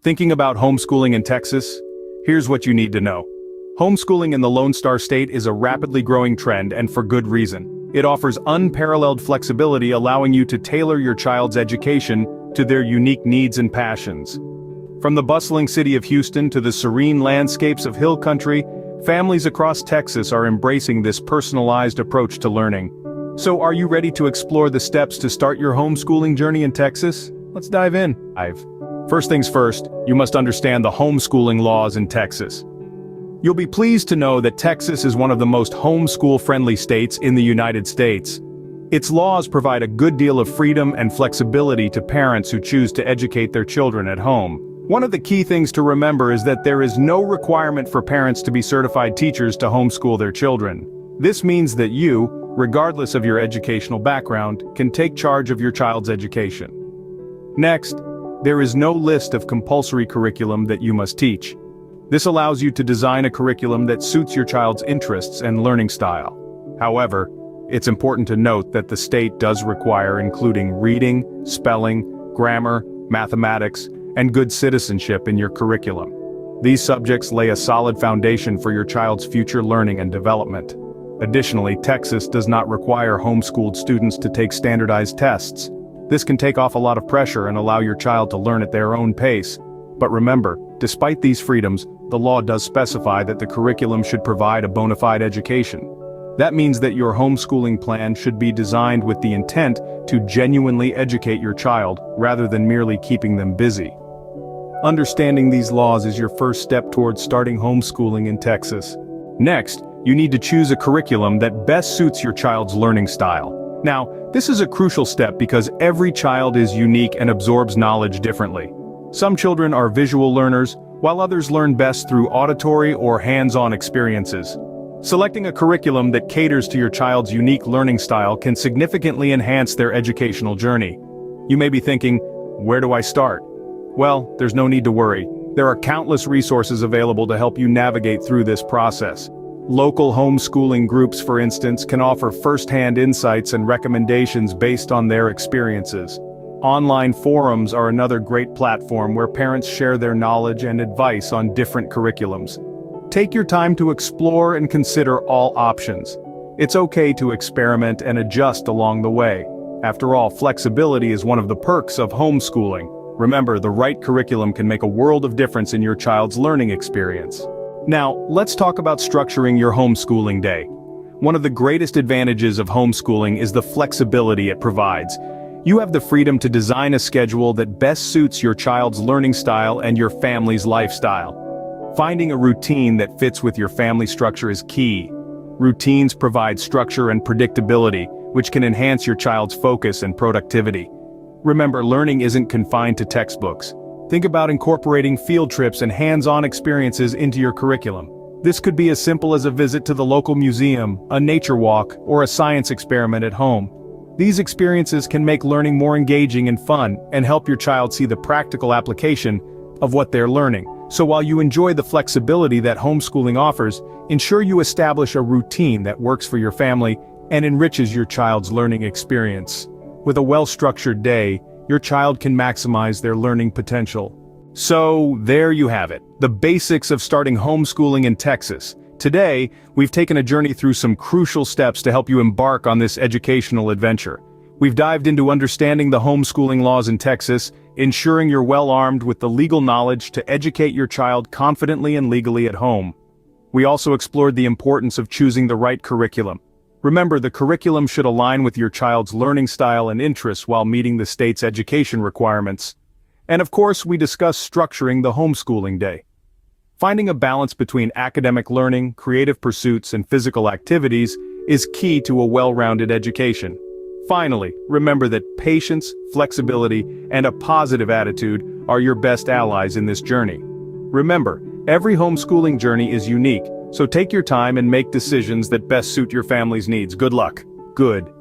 Thinking about homeschooling in Texas? Here's what you need to know. Homeschooling in the Lone Star State is a rapidly growing trend, and for good reason. It offers unparalleled flexibility, allowing you to tailor your child's education to their unique needs and passions. From the bustling city of Houston to the serene landscapes of hill country, families across Texas are embracing this personalized approach to learning. So are you ready to explore the steps to start your homeschooling journey in Texas? Let's dive in. First things first, you must understand the homeschooling laws in Texas. You'll be pleased to know that Texas is one of the most homeschool-friendly states in the United States. Its laws provide a good deal of freedom and flexibility to parents who choose to educate their children at home. One of the key things to remember is that there is no requirement for parents to be certified teachers to homeschool their children. This means that you, regardless of your educational background, can take charge of your child's education. Next, there is no list of compulsory curriculum that you must teach. This allows you to design a curriculum that suits your child's interests and learning style. However, it's important to note that the state does require including reading, spelling, grammar, mathematics, and good citizenship in your curriculum. These subjects lay a solid foundation for your child's future learning and development. Additionally, Texas does not require homeschooled students to take standardized tests. This can take off a lot of pressure and allow your child to learn at their own pace. But remember, despite these freedoms, the law does specify that the curriculum should provide a bona fide education. That means that your homeschooling plan should be designed with the intent to genuinely educate your child, rather than merely keeping them busy. Understanding these laws is your first step towards starting homeschooling in Texas. Next, you need to choose a curriculum that best suits your child's learning style. Now, this is a crucial step because every child is unique and absorbs knowledge differently. Some children are visual learners, while others learn best through auditory or hands-on experiences. Selecting a curriculum that caters to your child's unique learning style can significantly enhance their educational journey. You may be thinking, where do I start? Well, there's no need to worry. There are countless resources available to help you navigate through this process. Local homeschooling groups, for instance, can offer first-hand insights and recommendations based on their experiences. Online forums are another great platform where parents share their knowledge and advice on different curriculums. Take your time to explore and consider all options. It's okay to experiment and adjust along the way. After all, flexibility is one of the perks of homeschooling. Remember, the right curriculum can make a world of difference in your child's learning experience. Now, let's talk about structuring your homeschooling day. One of the greatest advantages of homeschooling is the flexibility it provides. You have the freedom to design a schedule that best suits your child's learning style and your family's lifestyle. Finding a routine that fits with your family structure is key. Routines provide structure and predictability, which can enhance your child's focus and productivity. Remember, learning isn't confined to textbooks. Think about incorporating field trips and hands-on experiences into your curriculum. This could be as simple as a visit to the local museum, a nature walk, or a science experiment at home. These experiences can make learning more engaging and fun, and help your child see the practical application of what they're learning. So while you enjoy the flexibility that homeschooling offers, ensure you establish a routine that works for your family and enriches your child's learning experience. With a well-structured day, your child can maximize their learning potential. So, there you have it, the basics of starting homeschooling in Texas. Today, we've taken a journey through some crucial steps to help you embark on this educational adventure. We've dived into understanding the homeschooling laws in Texas, ensuring you're well armed with the legal knowledge to educate your child confidently and legally at home. We also explored the importance of choosing the right curriculum. Remember, the curriculum should align with your child's learning style and interests while meeting the state's education requirements. And of course, we discussed structuring the homeschooling day. Finding a balance between academic learning, creative pursuits, and physical activities is key to a well-rounded education. Finally, remember that patience, flexibility, and a positive attitude are your best allies in this journey. Remember, every homeschooling journey is unique, so take your time and make decisions that best suit your family's needs. Good luck. Good.